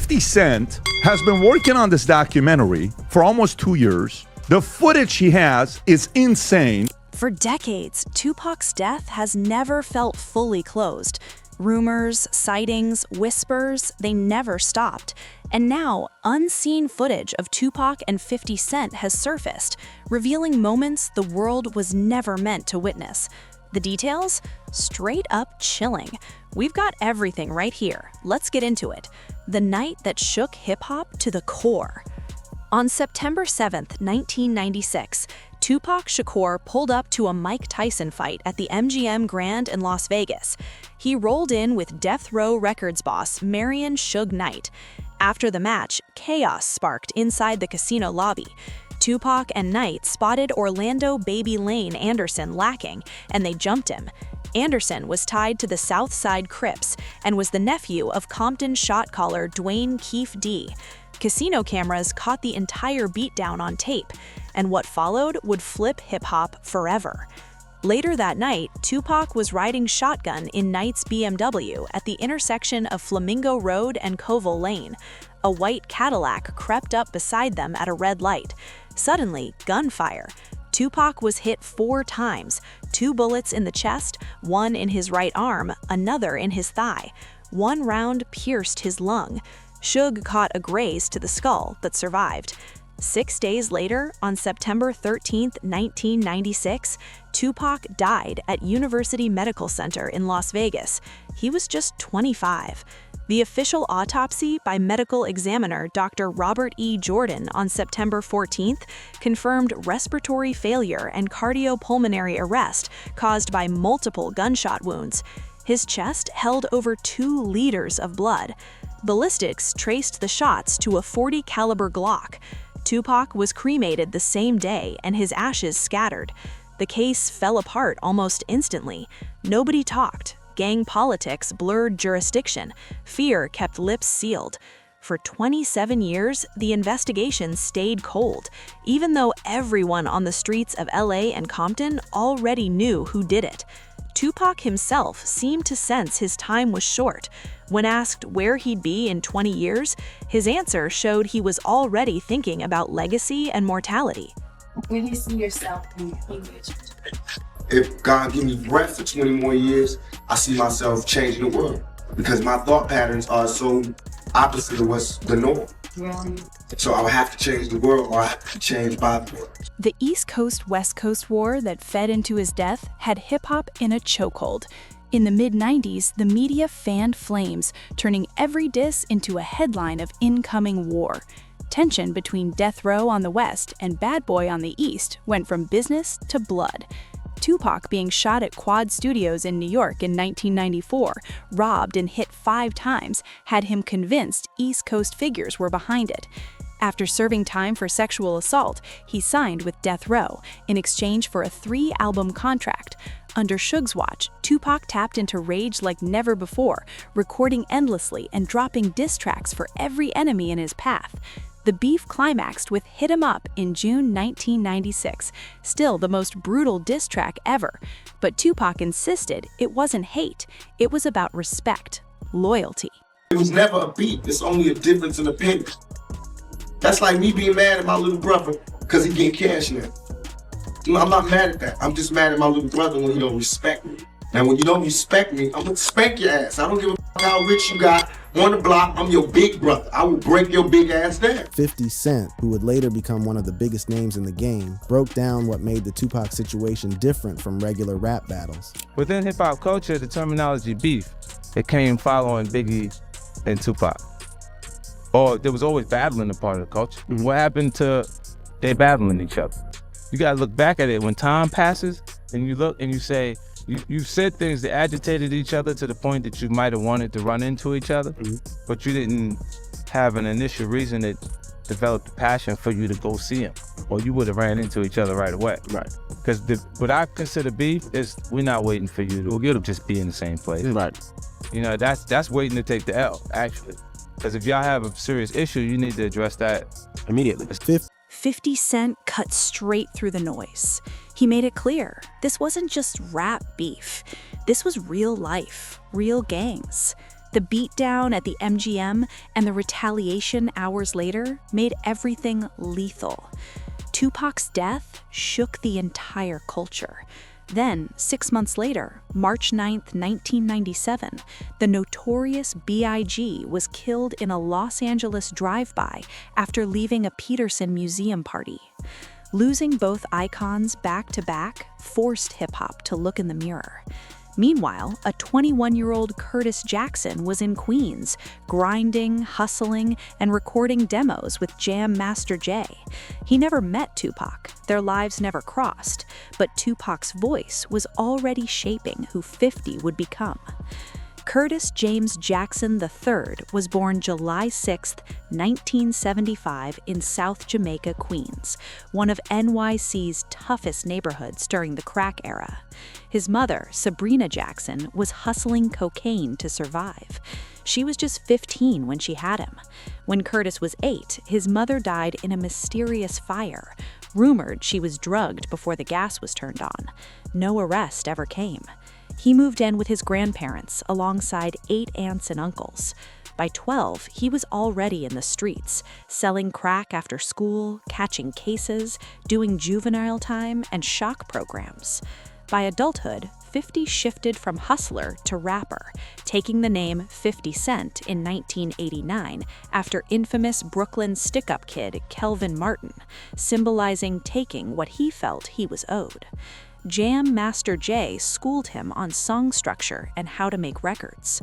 50 Cent has been working on this documentary for almost 2 years. The footage he has is insane. For decades, Tupac's death has never felt fully closed. Rumors, sightings, whispers, they never stopped. And now, unseen footage of Tupac and 50 Cent has surfaced, revealing moments the world was never meant to witness. The details? Straight up chilling. We've got everything right here. Let's get into it. The night that shook hip-hop to the core. On September 7th, 1996, Tupac Shakur pulled up to a Mike Tyson fight at the MGM Grand in Las Vegas. He rolled in with Death Row Records boss Marion Suge Knight. After the match, chaos sparked inside the casino lobby. Tupac and Knight spotted Orlando Baby Lane Anderson lacking, and they jumped him. Anderson was tied to the South Side Crips and was the nephew of Compton shot caller Dwayne Keefe D. Casino cameras caught the entire beatdown on tape, and what followed would flip hip-hop forever. Later that night, Tupac was riding shotgun in Knight's BMW at the intersection of Flamingo Road and Covell Lane. A white Cadillac crept up beside them at a red light. Suddenly, gunfire. Tupac was hit 4 times, 2 bullets in the chest, 1 in his right arm, another in his thigh. 1 round pierced his lung. Suge caught a graze to the skull but survived. 6 days later, on September 13, 1996, Tupac died at University Medical Center in Las Vegas. He was just 25. The official autopsy by medical examiner Dr. Robert E. Jordan on September 14th confirmed respiratory failure and cardiopulmonary arrest caused by multiple gunshot wounds. His chest held over 2 liters of blood. Ballistics traced the shots to a .40 caliber Glock. Tupac was cremated the same day and his ashes scattered. The case fell apart almost instantly. Nobody talked. Gang politics blurred jurisdiction. Fear kept lips sealed. For 27 years, the investigation stayed cold, even though everyone on the streets of LA and Compton already knew who did it. Tupac himself seemed to sense his time was short. When asked where he'd be in 20 years, his answer showed he was already thinking about legacy and mortality. When you see yourself in English. If God give me breath for 20 more years, I see myself changing the world because my thought patterns are so opposite of what's the norm. Really? So I would have to change the world or I have to change by the world. The East Coast-West Coast war that fed into his death had hip-hop in a chokehold. In the mid-90s, the media fanned flames, turning every diss into a headline of incoming war. Tension between Death Row on the West and Bad Boy on the East went from business to blood. Tupac being shot at Quad Studios in New York in 1994, robbed and hit 5 times, had him convinced East Coast figures were behind it. After serving time for sexual assault, he signed with Death Row in exchange for a 3-album contract. Under Suge's watch, Tupac tapped into rage like never before, recording endlessly and dropping diss tracks for every enemy in his path. The beef climaxed with Hit 'Em Up in June 1996, still the most brutal diss track ever. But Tupac insisted it wasn't hate, it was about respect, loyalty. It was never a beat, it's only a difference in opinion. That's like me being mad at my little brother because he getting cash now. I'm not mad at that. I'm just mad at my little brother when he don't respect me. And when you don't respect me, I'm gonna spank your ass. I don't give a how rich you got on the block. I'm your big brother. I will break your big ass down. 50 Cent, who would later become one of the biggest names in the game, broke down what made the Tupac situation different from regular rap battles. Within hip-hop culture, the terminology beef, it came following Biggie and Tupac. Or there was always battling a part of the culture. What happened to they battling each other? You gotta look back at it when time passes and you look and you say, you said things that agitated each other to the point that you might have wanted to run into each other, but you didn't have an initial reason that developed a passion for you to go see him, or you would have ran into each other right away. Right. Because what I consider beef is we're not waiting for you to, you'll just be in the same place. Right. You know, that's waiting to take the L, actually. Because if y'all have a serious issue, you need to address that Immediately. 50 Cent cut straight through the noise. He made it clear, this wasn't just rap beef. This was real life, real gangs. The beatdown at the MGM and the retaliation hours later made everything lethal. Tupac's death shook the entire culture. Then, 6 months later, March 9, 1997, the notorious B.I.G. was killed in a Los Angeles drive-by after leaving a Peterson Museum party. Losing both icons back-to-back forced hip-hop to look in the mirror. Meanwhile, a 21-year-old Curtis Jackson was in Queens, grinding, hustling, and recording demos with Jam Master Jay. He never met Tupac, their lives never crossed, but Tupac's voice was already shaping who 50 would become. Curtis James Jackson III was born July 6, 1975 in South Jamaica, Queens, one of NYC's toughest neighborhoods during the crack era. His mother, Sabrina Jackson, was hustling cocaine to survive. She was just 15 when she had him. When Curtis was 8, his mother died in a mysterious fire. Rumored she was drugged before the gas was turned on. No arrest ever came. He moved in with his grandparents alongside 8 aunts and uncles. By 12, he was already in the streets, selling crack after school, catching cases, doing juvenile time, and shock programs. By adulthood, 50 shifted from hustler to rapper, taking the name 50 Cent in 1989 after infamous Brooklyn stick-up kid Kelvin Martin, symbolizing taking what he felt he was owed. Jam Master Jay schooled him on song structure and how to make records.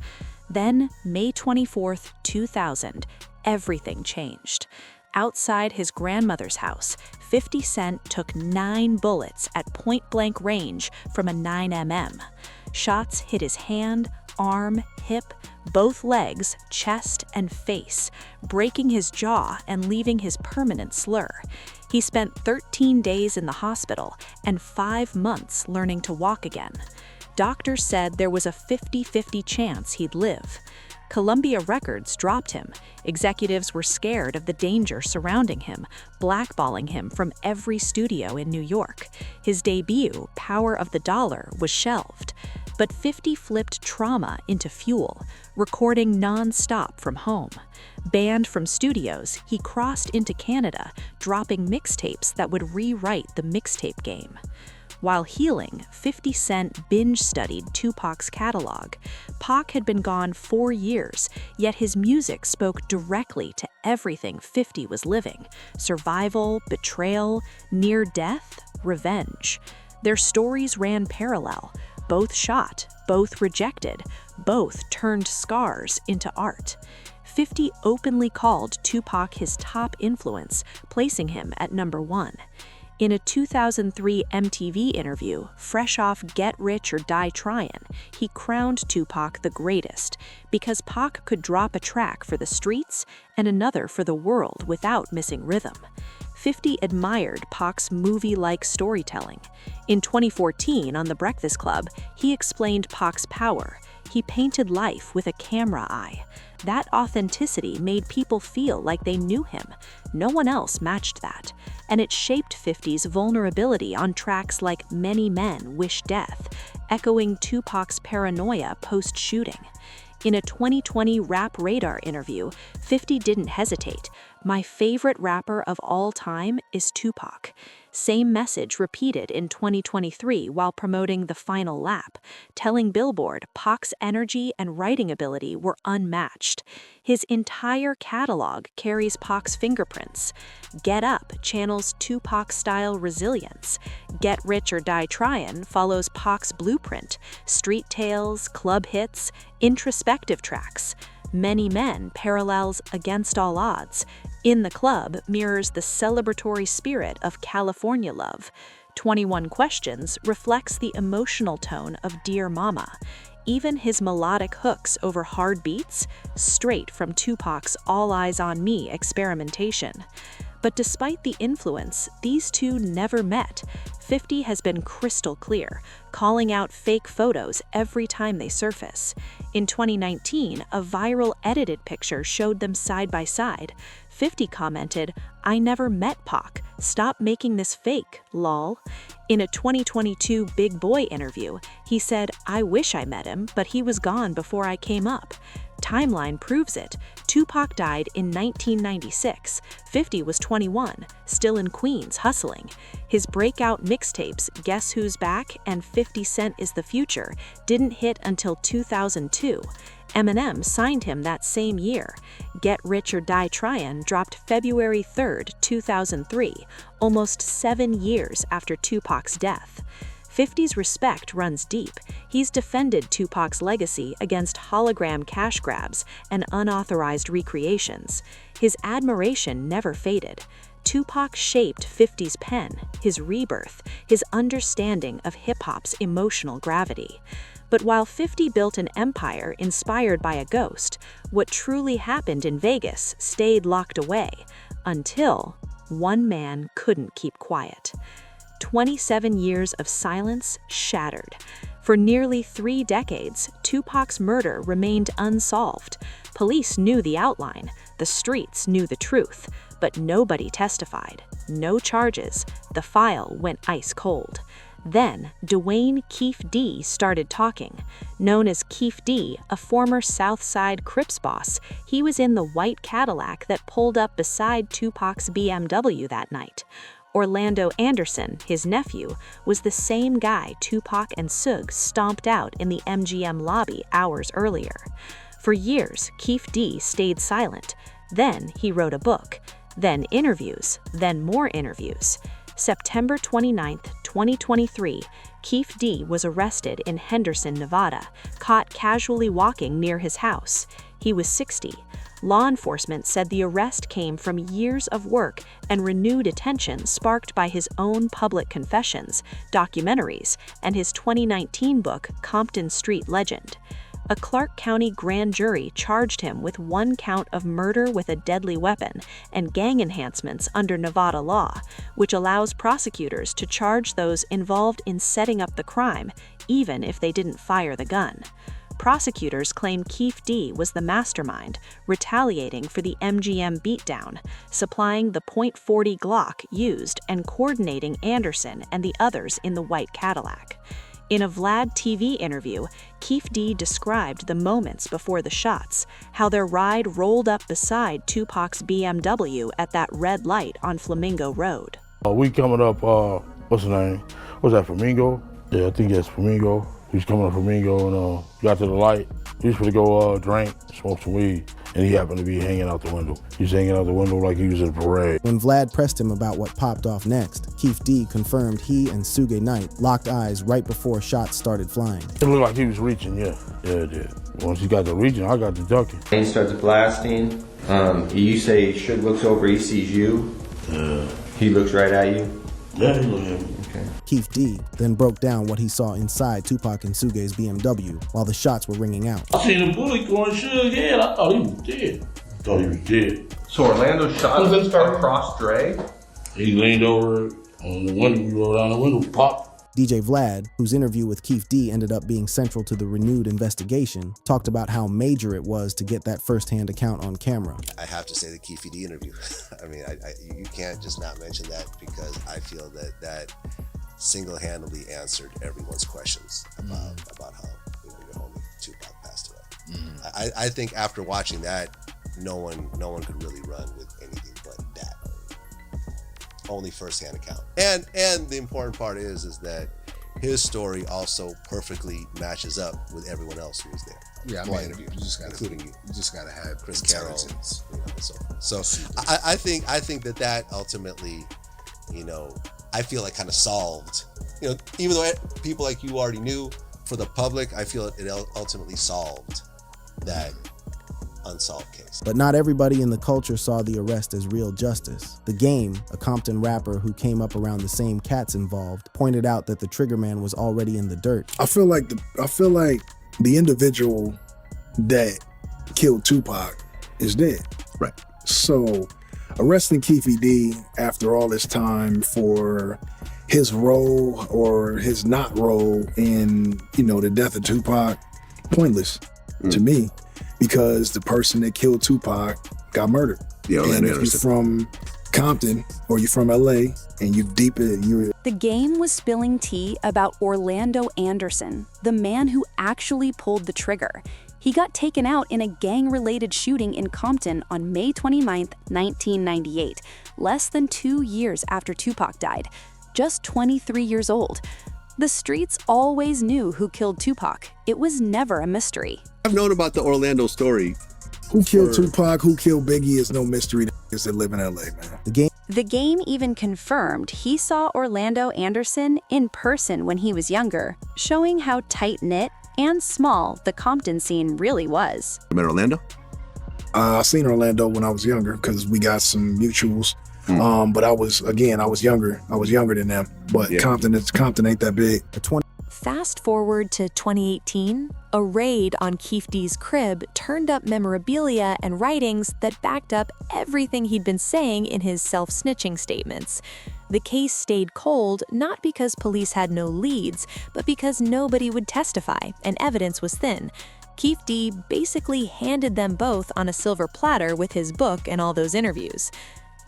Then, May 24, 2000, everything changed. Outside his grandmother's house, 50 Cent took 9 bullets at point-blank range from a 9mm. Shots hit his hand, arm, hip, both legs, chest, and face, breaking his jaw and leaving his permanent slur. He spent 13 days in the hospital and 5 months learning to walk again. Doctors said there was a 50-50 chance he'd live. Columbia Records dropped him. Executives were scared of the danger surrounding him, blackballing him from every studio in New York. His debut, Power of the Dollar, was shelved. But 50 flipped trauma into fuel, recording non-stop from home. Banned from studios, he crossed into Canada, dropping mixtapes that would rewrite the mixtape game. While healing, 50 Cent binge-studied Tupac's catalog. Pac had been gone 4 years, yet his music spoke directly to everything 50 was living: survival, betrayal, near death, revenge. Their stories ran parallel. Both shot, both rejected, both turned scars into art. 50 openly called Tupac his top influence, placing him at number 1. In a 2003 MTV interview, fresh off Get Rich or Die Tryin', he crowned Tupac the greatest because Pac could drop a track for the streets and another for the world without missing rhythm. 50 admired Pac's movie-like storytelling. In 2014, on The Breakfast Club, he explained Pac's power. He painted life with a camera eye. That authenticity made people feel like they knew him. No one else matched that. And it shaped 50's vulnerability on tracks like Many Men Wish Death, echoing Tupac's paranoia post-shooting. In a 2020 Rap Radar interview, 50 didn't hesitate. "My favorite rapper of all time is Tupac." Same message repeated in 2023 while promoting The Final Lap, telling Billboard Pac's energy and writing ability were unmatched. His entire catalog carries Pac's fingerprints. Get Up channels Tupac-style resilience. Get Rich or Die Tryin' follows Pac's blueprint: street tales, club hits, introspective tracks. Many Men parallels Against All Odds. In the Club mirrors the celebratory spirit of California Love. 21 Questions reflects the emotional tone of Dear Mama. Even his melodic hooks over hard beats, straight from Tupac's All Eyes on Me experimentation. But despite the influence, these two never met. 50 has been crystal clear, calling out fake photos every time they surface. In 2019, a viral edited picture showed them side by side. 50 commented, "I never met Pac. Stop making this fake, lol." In a 2022 Big Boy interview, he said, "I wish I met him, but he was gone before I came up." timeline proves it. Tupac died in 1996. 50 was 21, still in Queens, hustling. His breakout mixtapes, Guess Who's Back and 50 Cent is the Future, didn't hit until 2002. Eminem signed him that same year. Get Rich or Die Tryin' dropped February 3, 2003, almost 7 years after Tupac's death. 50's respect runs deep. He's defended Tupac's legacy against hologram cash grabs and unauthorized recreations. His admiration never faded. Tupac shaped 50's pen, his rebirth, his understanding of hip-hop's emotional gravity. But while 50 built an empire inspired by a ghost, what truly happened in Vegas stayed locked away until one man couldn't keep quiet. 27 years of silence shattered. For nearly 3 decades, Tupac's murder remained unsolved. Police knew the outline, the streets knew the truth, but nobody testified. No charges. The file went ice cold. Then, Dwayne Keefe D started talking. Known as Keefe D, a former Southside Crips boss, he was in the white Cadillac that pulled up beside Tupac's BMW that night. Orlando Anderson, his nephew, was the same guy Tupac and Suge stomped out in the MGM lobby hours earlier. For years, Keefe D stayed silent. Then he wrote a book. Then interviews. Then more interviews. September 29, 2023, Keefe D was arrested in Henderson, Nevada, caught casually walking near his house. He was 60. Law enforcement said the arrest came from years of work and renewed attention sparked by his own public confessions, documentaries, and his 2019 book, Compton Street Legend. A Clark County grand jury charged him with 1 count of murder with a deadly weapon and gang enhancements under Nevada law, which allows prosecutors to charge those involved in setting up the crime, even if they didn't fire the gun. Prosecutors claim Keefe D was the mastermind, retaliating for the MGM beatdown, supplying the .40 Glock used and coordinating Anderson and the others in the white Cadillac. In a Vlad TV interview, Keefe D described the moments before the shots, how their ride rolled up beside Tupac's BMW at that red light on Flamingo Road. We coming up, what's the name? What's that, Flamingo? Yeah, I think that's Flamingo. We was coming up Flamingo and got to the light. We was gonna go drink, smoke some weed, and he happened to be hanging out the window. He was hanging out the window like he was in a parade. When Vlad pressed him about what popped off next, Keefe D confirmed he and Suge Knight locked eyes right before shots started flying. It looked like he was reaching, yeah. Yeah, it did. Once he got to reaching, I got to ducking. He starts blasting. You say Suge looks over, he sees you. He looks right at you. Yeah, he looked at me. Okay. Keefe D then broke down what he saw inside Tupac and Suge's BMW while the shots were ringing out. I seen a bullet going Suge's head. I thought he was dead. So Orlando shot across Dre? He leaned over on the window, we rolled down the window, pop. DJ Vlad, whose interview with Keefe D ended up being central to the renewed investigation, talked about how major it was to get that first-hand account on camera. I have to say the Keefe D interview. I mean, you can't just not mention that because I feel that single-handedly answered everyone's questions about how your homie Tupac passed away. I think after watching that, no one could really run with anything but that. Only first-hand account. And the important part is that his story also perfectly matches up with everyone else who was there. Yeah, I mean, including you. You just gotta have Chris Carroll, and so I think that ultimately, I feel like kind of solved. Even though people like you already knew, for the public, I feel it ultimately solved that unsolved case. But not everybody in the culture saw the arrest as real justice. The Game, a Compton rapper who came up around the same cats involved, pointed out that the trigger man was already in the dirt. I feel like the individual that killed Tupac is dead. Right. So arresting Keefe D after all this time for his role or his not role in, the death of Tupac, pointless to me. Because the person that killed Tupac got murdered. Yeah, and if you're from Compton or you're from LA and you're The Game was spilling tea about Orlando Anderson, the man who actually pulled the trigger. He got taken out in a gang-related shooting in Compton on May 29, 1998, less than 2 years after Tupac died, just 23 years old. The streets always knew who killed Tupac. It was never a mystery. I've known about the Orlando story. Who killed Tupac, who killed Biggie is no mystery to niggas that live in LA, man. The game even confirmed he saw Orlando Anderson in person when he was younger, showing how tight-knit and small the Compton scene really was. You met Orlando? I seen Orlando when I was younger because we got some mutuals. But I was younger. I was younger than them. But yeah. Compton ain't that big. Fast forward to 2018, a raid on Keefe D's crib turned up memorabilia and writings that backed up everything he'd been saying in his self-snitching statements. The case stayed cold not because police had no leads, but because nobody would testify and evidence was thin. Keefe D basically handed them both on a silver platter with his book and all those interviews.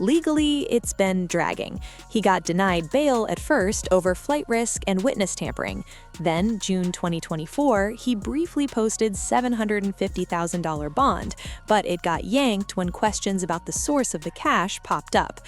Legally, it's been dragging. He got denied bail at first over flight risk and witness tampering. Then, June 2024, he briefly posted $750,000 bond, but it got yanked when questions about the source of the cash popped up.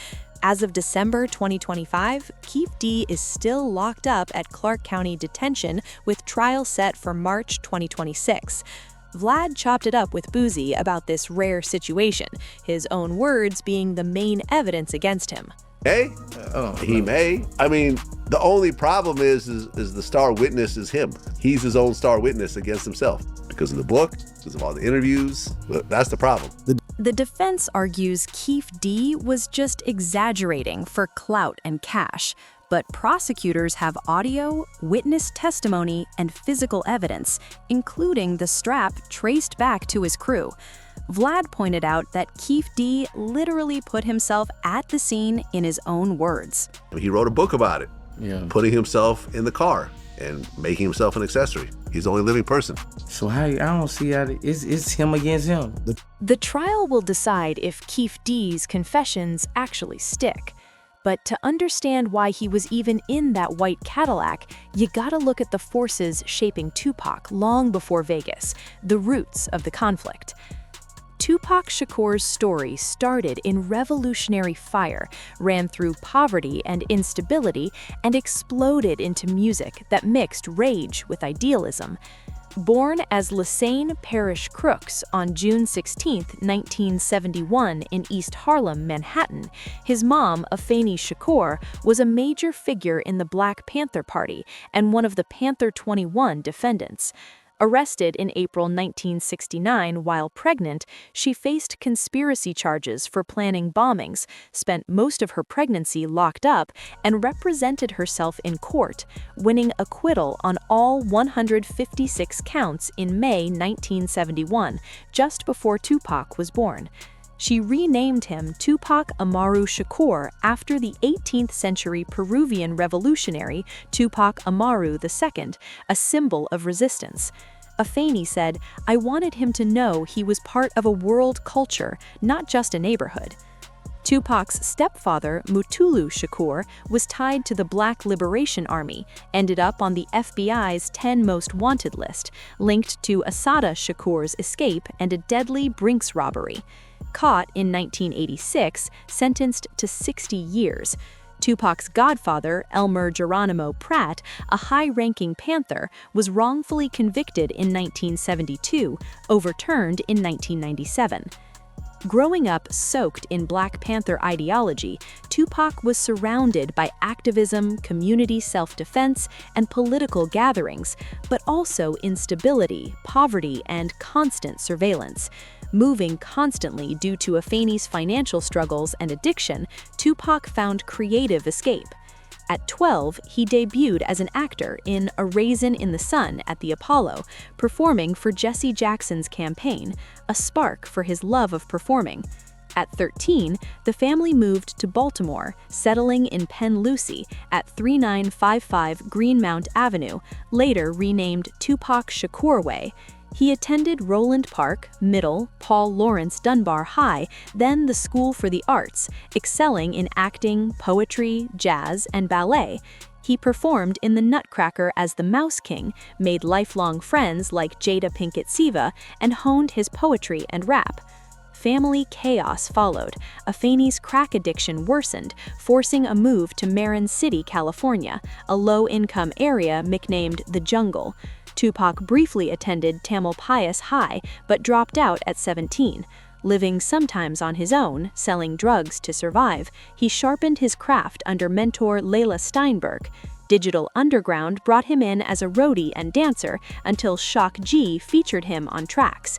As of December 2025, Keefe D is still locked up at Clark County Detention with trial set for March 2026. Vlad chopped it up with Boozy about this rare situation, his own words being the main evidence against him. He may. I mean, the only problem is the star witness is him. He's his own star witness against himself because of the book, because of all the interviews. That's the problem. The defense argues Keefe D was just exaggerating for clout and cash. But prosecutors have audio, witness testimony, and physical evidence, including the strap traced back to his crew. Vlad pointed out that Keefe D literally put himself at the scene in his own words. He wrote a book about it, putting himself in the car and making himself an accessory. He's the only living person. So I don't see how it's him against him. The trial will decide if Keefe D's confessions actually stick. But to understand why he was even in that white Cadillac, you gotta look at the forces shaping Tupac long before Vegas, the roots of the conflict. Tupac Shakur's story started in revolutionary fire, ran through poverty and instability, and exploded into music that mixed rage with idealism. Born as Lassane Parish Crooks on June 16, 1971 in East Harlem, Manhattan, his mom, Afeni Shakur, was a major figure in the Black Panther Party and one of the Panther 21 defendants. Arrested in April 1969 while pregnant, she faced conspiracy charges for planning bombings, spent most of her pregnancy locked up, and represented herself in court, winning acquittal on all 156 counts in May 1971, just before Tupac was born. She renamed him Tupac Amaru Shakur after the 18th century Peruvian revolutionary Tupac Amaru II, a symbol of resistance. Afeni said, "I wanted him to know he was part of a world culture, not just a neighborhood." Tupac's stepfather, Mutulu Shakur, was tied to the Black Liberation Army, ended up on the FBI's 10 Most Wanted list, linked to Assata Shakur's escape and a deadly Brinks robbery. Caught in 1986, sentenced to 60 years. Tupac's godfather, Elmer Geronimo Pratt, a high-ranking Panther, was wrongfully convicted in 1972, overturned in 1997. Growing up soaked in Black Panther ideology, Tupac was surrounded by activism, community self-defense, and political gatherings, but also instability, poverty, and constant surveillance. Moving constantly due to Afeni's financial struggles and addiction, Tupac found creative escape. At 12, he debuted as an actor in A Raisin in the Sun at the Apollo, performing for Jesse Jackson's campaign, a spark for his love of performing. At 13, the family moved to Baltimore, settling in Penn Lucy at 3955 Greenmount Avenue, later renamed Tupac Shakur Way. He attended Roland Park, Middle, Paul Laurence Dunbar High, then the School for the Arts, excelling in acting, poetry, jazz, and ballet. He He performed in The Nutcracker as the Mouse King, made lifelong friends like Jada Pinkett Seaver, and honed his poetry and rap. Family chaos followed. Afeni's crack addiction worsened, forcing a move to Marin City, California, a low-income area nicknamed the Jungle. Tupac briefly attended Tamalpais High, but dropped out at 17. Living sometimes on his own, selling drugs to survive, he sharpened his craft under mentor Layla Steinberg. Digital Underground brought him in as a roadie and dancer until Shock G featured him on tracks.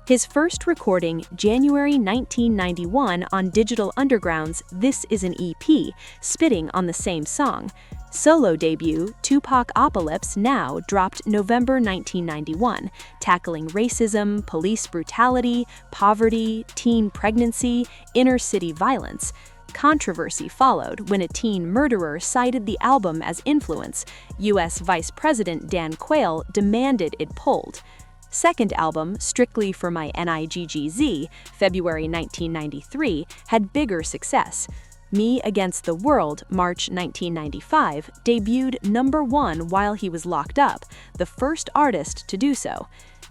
His first recording, January 1991, on Digital Underground's This Is an EP, spitting on the same song. Solo debut, Tupac Apocalypse Now, dropped November 1991, tackling racism, police brutality, poverty, teen pregnancy, inner-city violence. Controversy followed when a teen murderer cited the album as influence. U.S. Vice President Dan Quayle demanded it pulled. Second album, Strictly for My NIGGZ, February 1993, had bigger success. Me Against the World, March 1995, debuted #1 while he was locked up, the first artist to do so.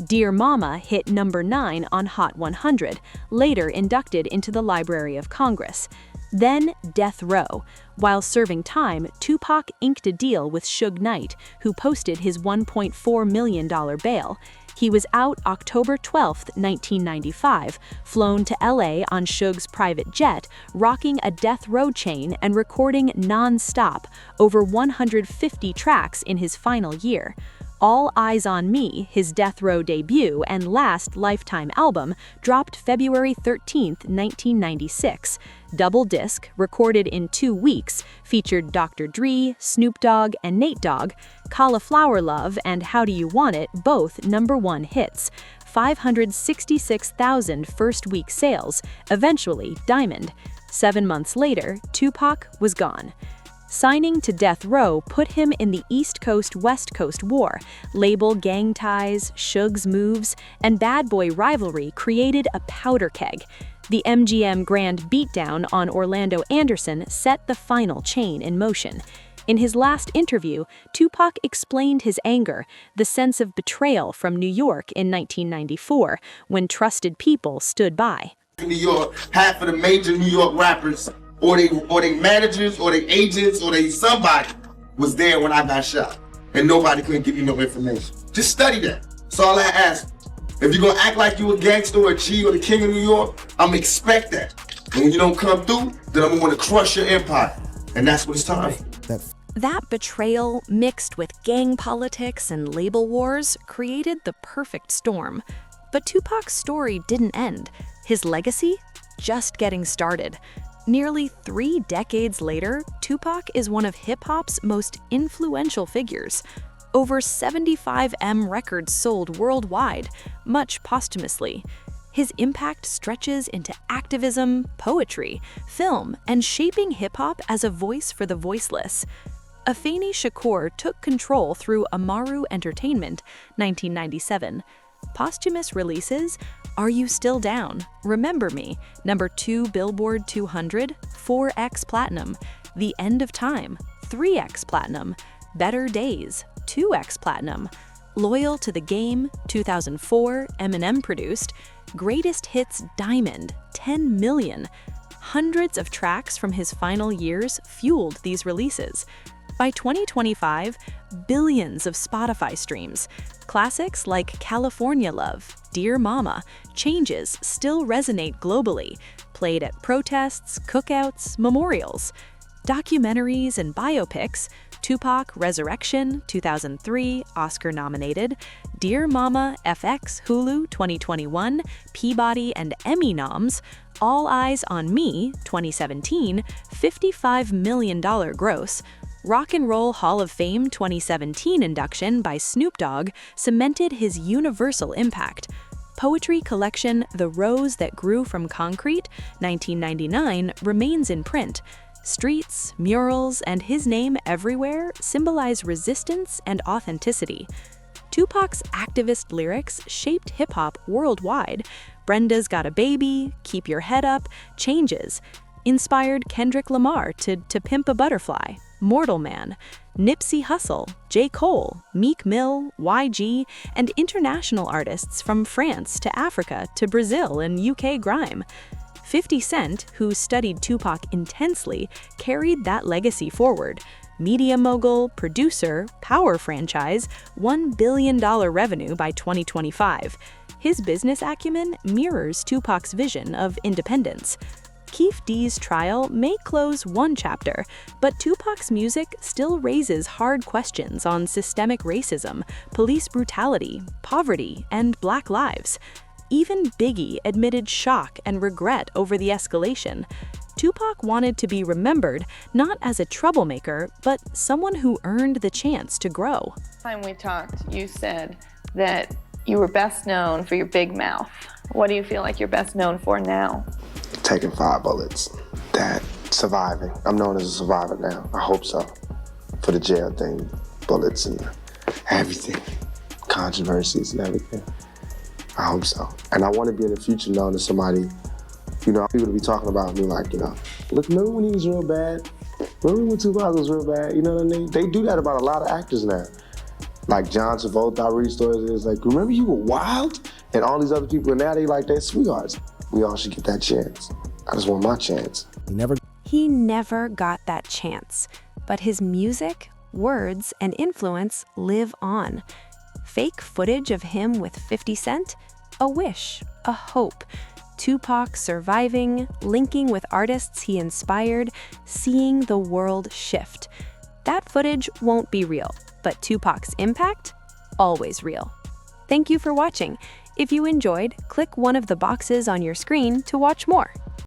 Dear Mama hit #9 on Hot 100, later inducted into the Library of Congress. Then Death Row. While serving time, Tupac inked a deal with Suge Knight, who posted his $1.4 million bail. He was out October 12, 1995, flown to LA on Suge's private jet, rocking a Death Row chain and recording non-stop, over 150 tracks in his final year. All Eyes on Me, his Death Row debut and last Lifetime album, dropped February 13, 1996. Double disc, recorded in 2 weeks, featured Dr. Dre, Snoop Dogg, and Nate Dogg. Cauliflower Love and How Do You Want It, both #1 hits. 566,000 first-week sales, eventually Diamond. 7 months later, Tupac was gone. Signing to Death Row put him in the East Coast-West Coast war. Label gang ties, Suge's moves, and bad boy rivalry created a powder keg. The MGM Grand beatdown on Orlando Anderson set the final chain in motion. In his last interview, Tupac explained his anger, the sense of betrayal from New York in 1994, when trusted people stood by. In New York, half of the major New York rappers, or they managers, or they agents, or they somebody was there when I got shot. And nobody couldn't give you no information. Just study that. That's all I ask. If you're gonna act like you a gangster or a G or the king of New York, I'm gonna expect that. And when you don't come through, then I'm gonna wanna crush your empire. And that's what it's time for. That betrayal, mixed with gang politics and label wars, created the perfect storm. But Tupac's story didn't end. His legacy? Just getting started. Nearly 3 decades later, Tupac is one of hip-hop's most influential figures. Over 75 records sold worldwide, much posthumously. His impact stretches into activism, poetry, film, and shaping hip-hop as a voice for the voiceless. Afeni Shakur took control through Amaru Entertainment, 1997. Posthumous releases: Are You Still Down? Remember Me, #2 Billboard 200, 4x Platinum. The End of Time, 3x Platinum. Better Days, 2x Platinum. Loyal to the Game, 2004, Eminem produced. Greatest Hits Diamond, 10 million. Hundreds of tracks from his final years fueled these releases. By 2025, billions of Spotify streams. Classics like California Love, Dear Mama, Changes still resonate globally, played at protests, cookouts, memorials. Documentaries and biopics: Tupac Resurrection, 2003, Oscar-nominated. Dear Mama, FX, Hulu, 2021, Peabody and Emmy noms. All Eyes on Me, 2017, $55 million gross. Rock and Roll Hall of Fame 2017 induction by Snoop Dogg cemented his universal impact. Poetry collection The Rose That Grew from Concrete, 1999, remains in print. Streets, murals, and his name everywhere symbolize resistance and authenticity. Tupac's activist lyrics shaped hip-hop worldwide. Brenda's Got a Baby, Keep Your Head Up, Changes. Inspired Kendrick Lamar to Pimp a Butterfly, Mortal Man. Nipsey Hussle, J. Cole, Meek Mill, YG, and international artists from France to Africa to Brazil and UK grime. 50 Cent, who studied Tupac intensely, carried that legacy forward. Media mogul, producer, power franchise, $1 billion revenue by 2025. His business acumen mirrors Tupac's vision of independence. Keefe D's trial may close one chapter, but Tupac's music still raises hard questions on systemic racism, police brutality, poverty, and Black lives. Even Biggie admitted shock and regret over the escalation. Tupac wanted to be remembered not as a troublemaker, but someone who earned the chance to grow. Time we talked, you said that you were best known for your big mouth. What do you feel like you're best known for now? Taking 5 bullets. That surviving. I'm known as a survivor now. I hope so. For the jail thing, bullets and everything, controversies and everything. I hope so. And I want to be in the future known as somebody, people to be talking about me like, look, remember when he was real bad? Remember when Tupac was real bad? You know what I mean? They do that about a lot of actors now. Like John Travolta, I read stories, it's like, remember you were wild? And all these other people, and now they like their sweethearts. We all should get that chance. I just want my chance. He never got that chance, but his music, words, and influence live on. Fake footage of him with 50 Cent? A wish, a hope. Tupac surviving, linking with artists he inspired, seeing the world shift. That footage won't be real, but Tupac's impact? Always real. Thank you for watching. If you enjoyed, click one of the boxes on your screen to watch more.